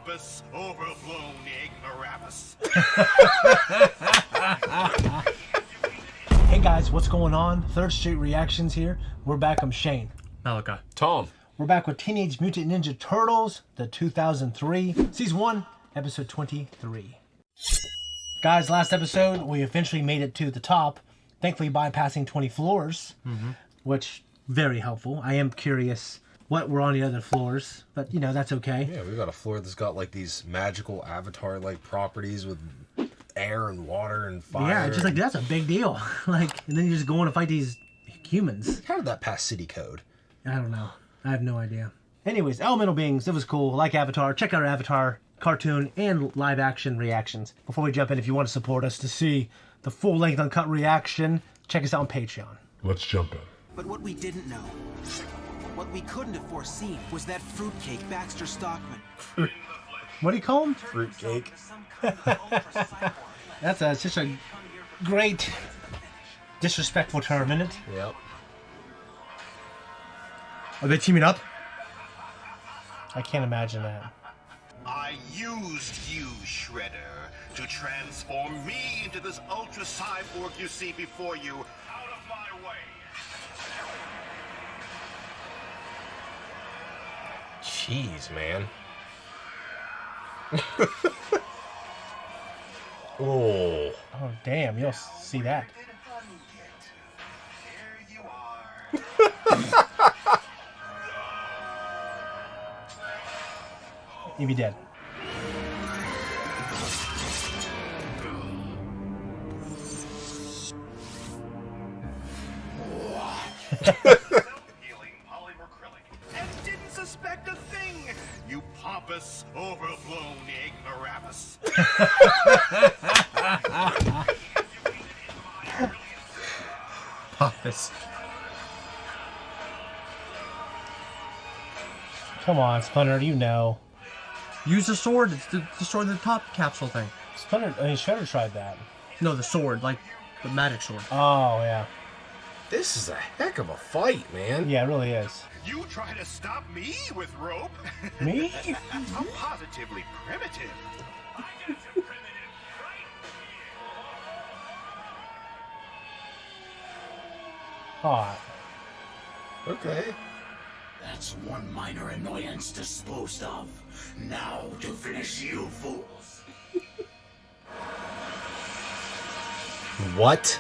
pompous, overblown ignoramus. Hey guys, what's going on? Third Street Reactions here. We're back. I'm Shane. Malachi. Tom. We're back with Teenage Mutant Ninja Turtles, the 2003, Season 1, Episode 23. Guys, last episode, we eventually made it to the top, thankfully bypassing 20 floors, which, very helpful. I am curious what were on the other floors, but, you know, that's okay. Yeah, we got a floor that's got, like, these magical avatar-like properties with air and water and fire. Yeah, just like, that's a big deal. Like, and then you just go on to fight these humans. How did that pass city code? I don't know. I have no idea. Anyways, Elemental Beings, it was cool. Like Avatar, check out our Avatar cartoon and live action reactions. Before we jump in, if you want to support us to see the full-length uncut reaction, check us out on Patreon. Let's jump in. But what we didn't know, what we couldn't have foreseen, was that fruitcake Baxter Stockman. What do you call him? Fruitcake. That's such a great, disrespectful term, isn't it? Yep. Are they teaming up? I can't imagine that. I used you, Shredder, to transform me into this ultra cyborg you see before you. Out of my way. Jeez, man. Oh. Oh, damn, you'll see that. Here you are. You'd be dead. Self-healing polymer acrylic. And didn't suspect a thing, you pompous, overblown ignoramus. Pompous. Come on, Splinter, you know. Use the sword. It's the sword in the top capsule thing. Splinter, I mean, Shredder tried that. No, the sword, like the magic sword. Oh, yeah. This is a heck of a fight, man. Yeah, it really is. You try to stop me with rope? Me? How positively primitive. Aw. Okay. That's one minor annoyance disposed of. Now to finish you fools. What?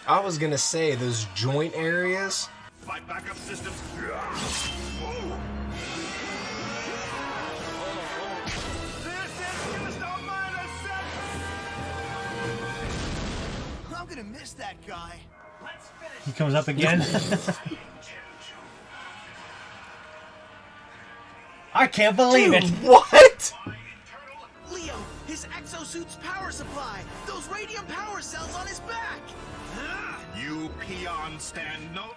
I was gonna say, those joint areas. My backup systems. I'm gonna miss that guy. He comes up again. I can't believe it. What? Leo, his exosuit's power supply. Those radium power cells on his back. You peon stand no.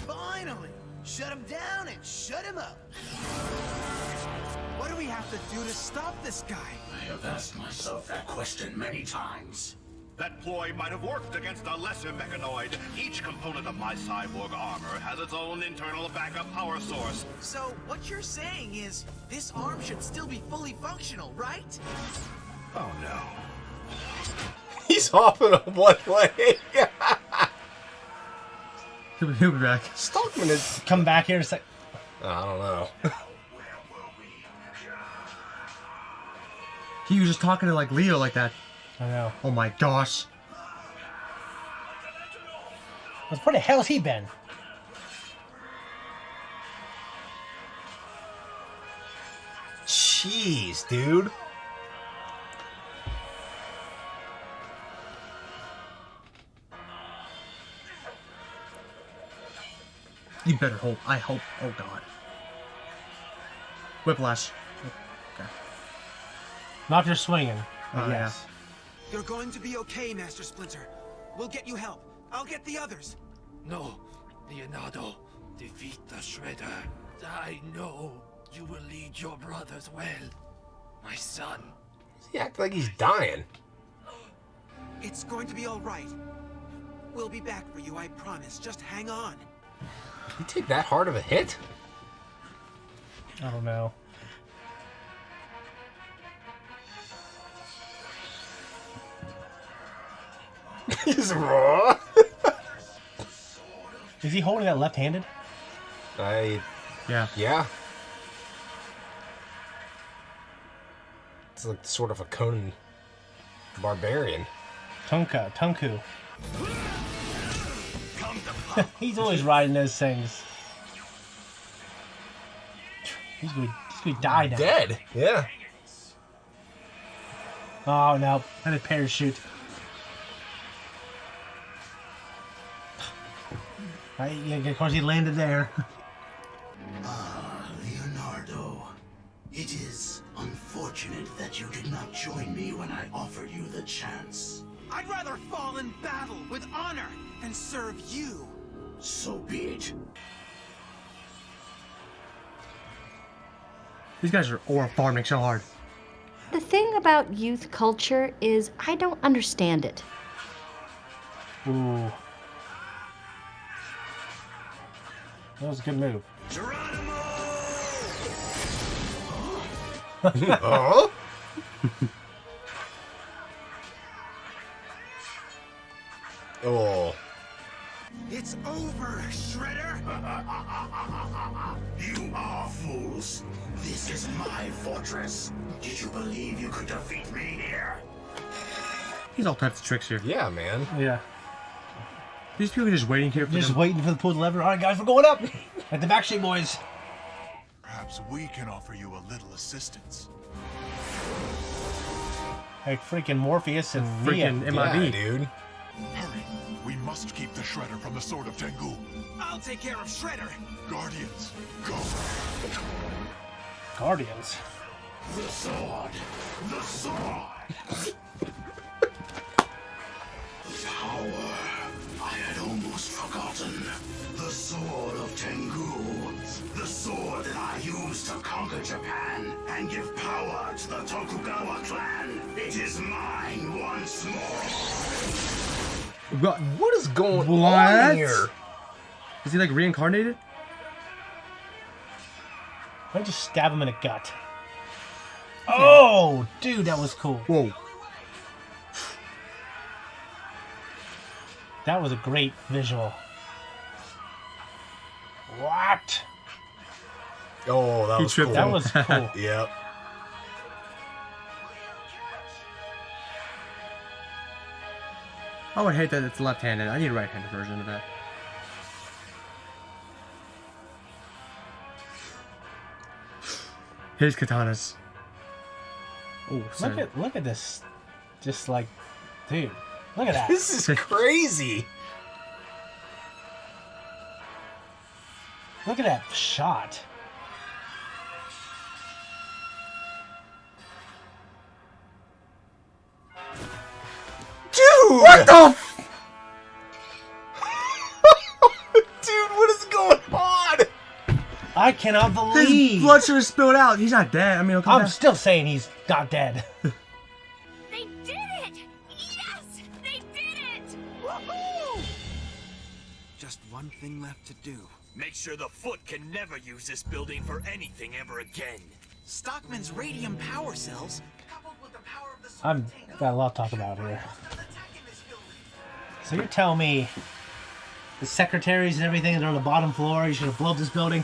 Finally, shut him down and shut him up. What do we have to do to stop this guy? I have asked myself that question many times. That ploy might have worked against a lesser mechanoid. Each component of my cyborg armor has its own internal backup power source. So what you're saying is this arm should still be fully functional, right? Oh no. He's hopping on one leg. He'll be back. Stockman is. Come back here in a sec. I don't know. He was just talking to like Leo like that. I know. Oh my gosh. Where the hell's he been? Jeez, dude. You better hope. I hope. Oh god. Whiplash. Okay. Not just swinging. Oh, Yes. You're going to be okay, Master Splinter. We'll get you help. I'll get the others. No, Leonardo. Defeat the Shredder. I know. You will lead your brothers well, my son. He acts like he's dying. It's going to be all right. We'll be back for you, I promise. Just hang on. You take that hard of a hit? I don't know. He's raw. Is he holding that left-handed? Yeah. Yeah. It's like sort of a Conan barbarian. Tangu. He's always riding those things. He's gonna die now. Dead. Yeah. Oh no, and a parachute. Yeah, of course he landed there. Leonardo, it is unfortunate that you did not join me when I offered you the chance. I'd rather fall in battle with honor than serve you. So be it. These guys are farming so hard. The thing about youth culture is I don't understand it. Ooh. That was a good move. Oh. Oh. It's over, Shredder! You are fools. This is my fortress. Did you believe you could defeat me here? He's all types of tricks here. Yeah, man. Yeah. These people are just waiting here for Just them. waiting for the pull the lever. All right, guys, we're going up. Like the Backstreet Boys. Perhaps we can offer you a little assistance. Like freaking Morpheus and Freaking Neo. MIB. Yeah, dude. Hurry! We must keep the Shredder from the Sword of Tangu. I'll take care of Shredder! Guardians, go! Guardians. The sword! The sword! Power! I had almost forgotten. The Sword of Tangu. The sword that I used to conquer Japan and give power to the Tokugawa clan. It is mine once more. What is going What? on here? Is he like reincarnated? I'll just stab him in the gut. Oh, dude, that was cool. Whoa. That was a great visual. What? Oh, that He was tripped cool. That was cool. Yep. I would hate that it's left-handed. I need a right-handed version of that. His katanas. Oh, Look at this. Just like, dude, look at that. This is crazy. Look at that shot. Dude! What the Dude, what is going on? I cannot his believe. blood should have spilled out. He's not dead. I mean, okay, I'm still saying he's not dead. They did it! Yes! They did it! Woohoo! Just one thing left to do. Make sure the Foot can never use this building for anything ever again. Stockman's radium power cells, coupled with the power of the I've got a lot to talk about here. So you're telling me the secretaries and everything that are on the bottom floor, you should have blown up this building?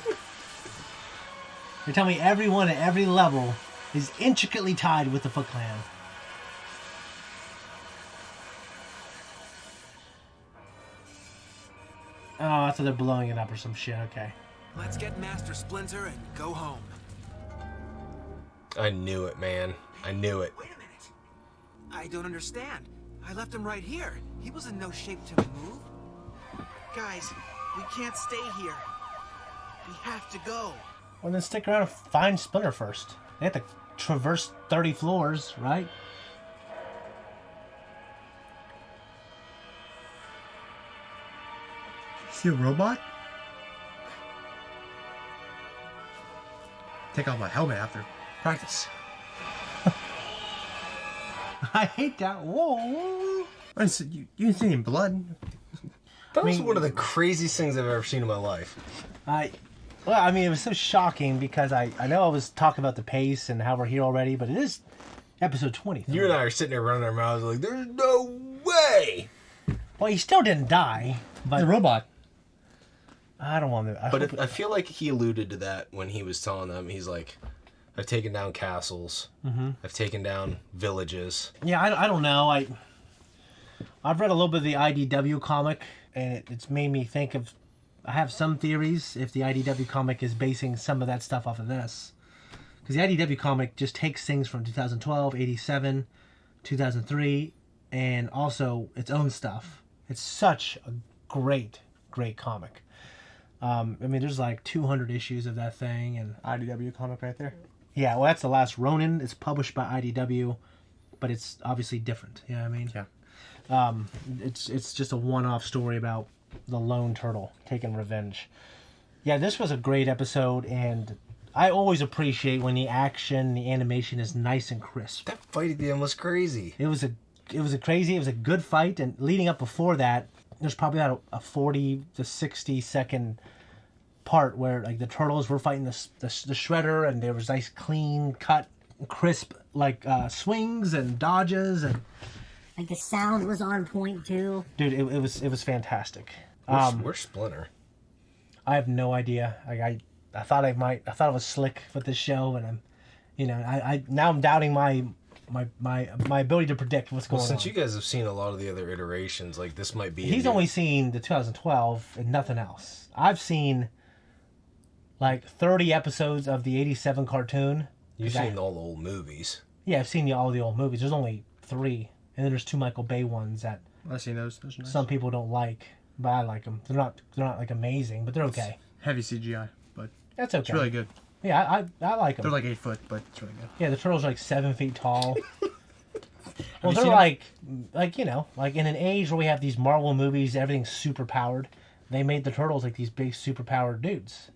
You're telling me everyone at every level is intricately tied with the Foot Clan? Oh, I thought they're blowing it up or some shit. Okay. Let's get Master Splinter and go home. I knew it, man. I knew it. Wait a minute. I don't understand. I left him right here. He was in no shape to move. Guys, we can't stay here. We have to go. Well, then stick around and find Splinter first. They have to traverse 30 floors, right? Is he a robot? take off my helmet after practice. I hate that. Whoa. You didn't see any blood. That was one of the craziest things I've ever seen in my life. Well, I mean, it was so shocking because I know I was talking about the pace and how we're here already, but it is episode 20. You and I are sitting there running our mouths like, there's no way. Well, he still didn't die, but He's a robot. I don't want to. But I feel like he alluded to that when he was telling them. He's like, I've taken down castles. Mm-hmm. I've taken down villages. Yeah, I don't know. I've read a little bit of the IDW comic, and it's made me think of. I have some theories if the IDW comic is basing some of that stuff off of this. Because the IDW comic just takes things from 2012, 87, 2003, and also its own stuff. It's such a great comic. I mean, there's like 200 issues of that thing. And IDW comic right there. yeah, well, that's The Last Ronin. It's published by IDW, but it's obviously different. You know what I mean? Yeah. It's just a one-off story about the lone turtle taking revenge. Yeah, this was a great episode, and I always appreciate when the action, the animation is nice and crisp. That fight at the end was crazy. It was a good fight, and leading up before that, there's probably about a 40 to 60 second part where like the turtles were fighting the shredder, and there was nice, clean cut, crisp like swings and dodges and. Like the sound was on point too. Dude, it was fantastic. Where's Splinter? I have no idea. I thought I was slick with this show, and I'm doubting my ability to predict what's going on. Since you guys have seen a lot of the other iterations, like this might be. He's only seen the 2012 and nothing else. I've seen like 30 episodes of the 87 cartoon. You've seen all the old movies. Yeah, I've seen all the old movies. There's only 3. And then there's 2 Michael Bay ones that I've seen those. Those are nice. Some people don't like, but I like them. They're not like amazing, but they're okay. It's heavy CGI, but that's okay. It's really good. Yeah, I like them. They're like 8 foot, but it's really good. Yeah, the turtles are like 7 feet tall. Well, they're like in an age where we have these Marvel movies, everything's super powered. They made the turtles like these big super powered dudes,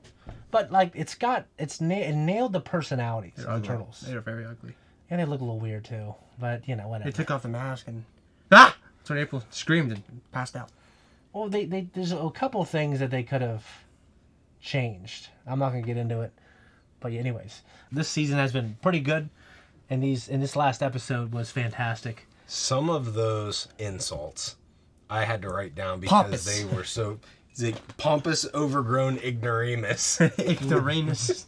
but like it nailed the personalities of the turtles. They're very ugly. And they look a little weird too, but whatever. They took off the mask and that's when April screamed and passed out. Well, there's a couple of things that they could have changed. I'm not gonna get into it, but anyways, this season has been pretty good, and this last episode was fantastic. Some of those insults I had to write down because they were so pompous, overgrown ignoramus. Ignoramus.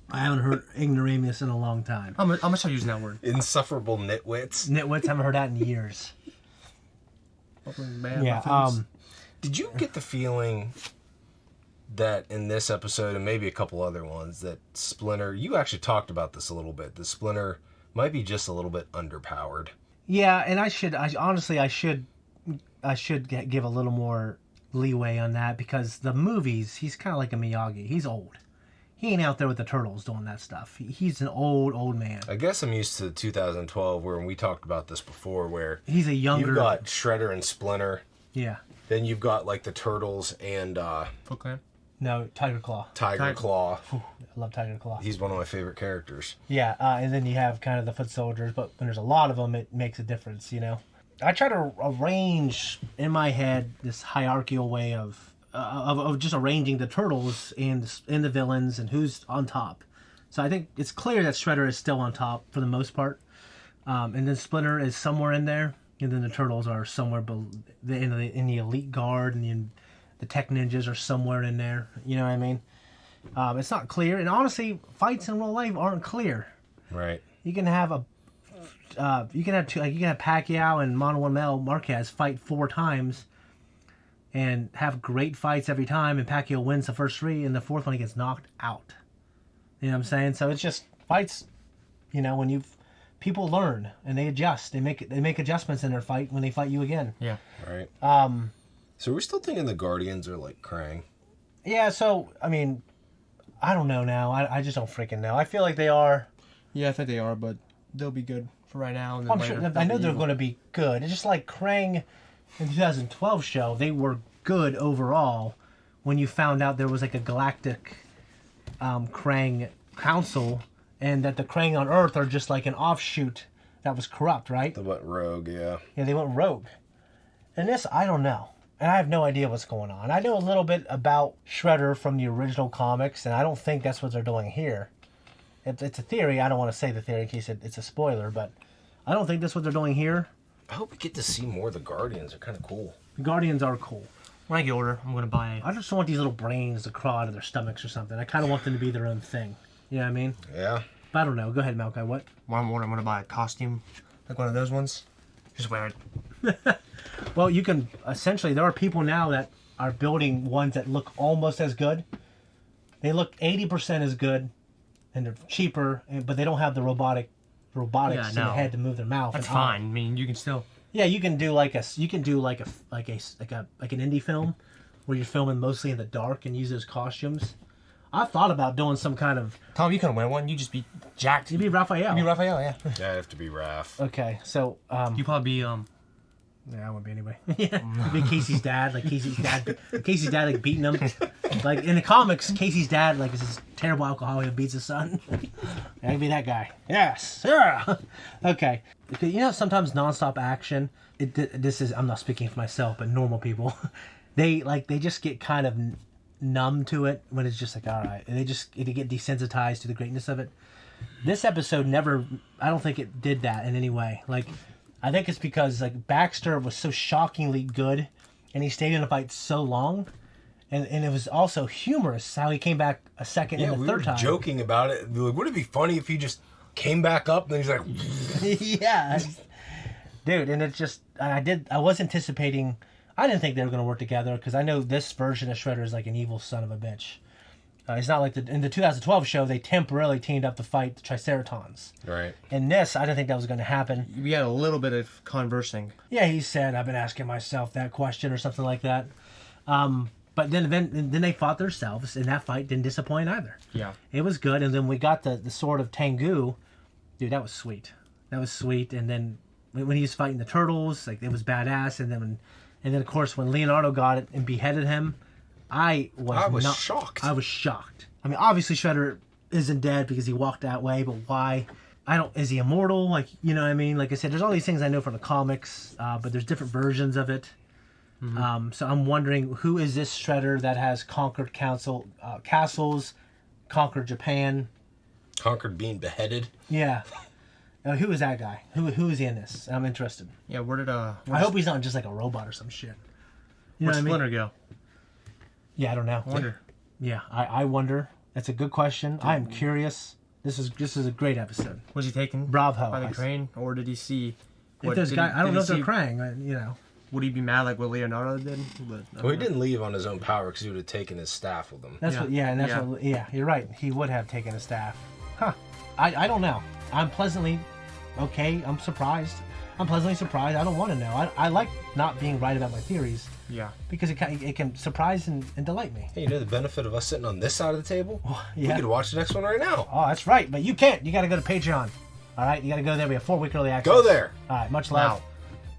I haven't heard ignoramus in a long time. I'm gonna start using that word. Insufferable nitwits. Nitwits, haven't heard that in years. Yeah. Did you get the feeling that in this episode, and maybe a couple other ones, that Splinter, you actually talked about this a little bit, that Splinter might be just a little bit underpowered? Yeah, and I should give a little more leeway on that, because the movies, he's kind of like a Miyagi. He's old. He ain't out there with the turtles doing that stuff. He's an old man. I guess I'm used to 2012, where we talked about this before, where he's a younger. You've got Shredder and Splinter. Yeah. Then you've got like the Turtles and Foot Clan? No, Tiger Claw. Tiger Claw. Ooh, I love Tiger Claw. He's one of my favorite characters. Yeah, and then you have kind of the foot soldiers, but when there's a lot of them, it makes a difference, I try to arrange in my head this hierarchical way of just arranging the turtles and the villains and who's on top. So I think it's clear that Shredder is still on top for the most part, and then Splinter is somewhere in there, and then the turtles are somewhere in the elite guard, and the tech ninjas are somewhere in there. You know what I mean? It's not clear, and honestly, fights in real life aren't clear. Right. You can have Pacquiao and Manuel Marquez fight 4 times and have great fights every time, and Pacquiao wins the first 3, and the 4th one he gets knocked out. You know what I'm saying? So it's just fights. When people learn and they adjust, they make adjustments in their fight when they fight you again. Yeah. Right. So are we still thinking the Guardians are like Krang? Yeah. So I mean, I don't know now. I just don't freaking know. I feel like they are. Yeah, I think they are, but they'll be good for right now. And then I'm sure. I know they're going to be good. It's just like Krang in the 2012 show. They were good overall. When you found out there was like a galactic Krang council, and that the Krang on Earth are just like an offshoot that was corrupt, right? They went rogue, yeah. Yeah, they went rogue. And this, I don't know. And I have no idea what's going on. I know a little bit about Shredder from the original comics, and I don't think that's what they're doing here. It's a theory. I don't want to say the theory in case it's a spoiler, but I don't think that's what they're doing here. I hope we get to see more of the Guardians. They're kind of cool. The Guardians are cool. When I get older, I'm going to buy I just don't want these little brains to crawl out of their stomachs or something. I kind of want them to be their own thing. You know what I mean? Yeah. But I don't know. Go ahead, Malachi. What? When I'm older, I'm going to buy a costume. Like one of those ones. Just wear it. Well, you can... Essentially, there are people now that are building ones that look almost as good. They look 80% as good, and they're cheaper, but they don't have the robotics in the head to move their mouth. That's fine. I mean, you can still... Yeah, you can do like an indie film where you're filming mostly in the dark and use those costumes. I thought about doing some kind of... Tom, you couldn't wear one. You just be jacked. You'd be Raphael. You'd be Raphael, yeah. Yeah, I have to be Raph. Okay, so... you probably be... Yeah, I wouldn't be anyway. Yeah, you'd be Casey's dad. Like Casey's dad like beating him. Like in the comics, Casey's dad like is this terrible alcoholic who beats his son. I'd be that guy. Yes, yeah. Okay. You know, sometimes nonstop action. This is, I'm not speaking for myself, but normal people, they just get kind of numb to it when it's just like, all right, and they get desensitized to the greatness of it. This episode never, I don't think it did that in any way. Like, I think it's because like Baxter was so shockingly good, and he stayed in the fight so long, and it was also humorous how he came back a second and the third time. Yeah, we were joking about it. Like, would it be funny if he just came back up and then he's like, yeah, dude. And it's just I was anticipating. I didn't think they were going to work together because I know this version of Shredder is like an evil son of a bitch. It's not like in the 2012 show, they temporarily teamed up to fight the Triceratons. Right. In this, I didn't think that was going to happen. We had a little bit of conversing. Yeah, he said, I've been asking myself that question or something like that. But then they fought themselves, and that fight didn't disappoint either. Yeah. It was good, and then we got the sword of Tangu. Dude, that was sweet. That was sweet, and then when he was fighting the turtles, like, it was badass, and then of course, when Leonardo got it and beheaded him, I was shocked. I was shocked. I mean, obviously Shredder isn't dead because he walked that way, but why? Is he immortal? Like, you know what I mean? Like I said, there's all these things I know from the comics, but there's different versions of it. Mm-hmm. So I'm wondering, who is this Shredder that has conquered castles, conquered Japan? Conquered being beheaded? Yeah. Who is that guy? Who is he in this? I'm interested. Yeah, I hope he's not just like a robot or some shit. You Where'd Splinter go? Yeah, I don't know. I wonder. Yeah, I wonder. That's a good question. I am curious. This is a great episode. Was he taken Bravo by the crane, or did he see? I don't know if they're Krang. You know. Would he be mad like what Leonardo did? Well, he didn't leave on his own power because he would have taken his staff with him. You're right. He would have taken his staff. Huh. I don't know. I'm pleasantly okay. I'm surprised. I'm pleasantly surprised. I don't want to know. I like not being right about my theories. Yeah. Because it can surprise and delight me. Hey, you know the benefit of us sitting on this side of the table? Yeah. We could watch the next one right now. Oh, that's right. But you can't. You got to go to Patreon. All right? You got to go there. We have 4-week early access. Go there. All right. Much love. Now.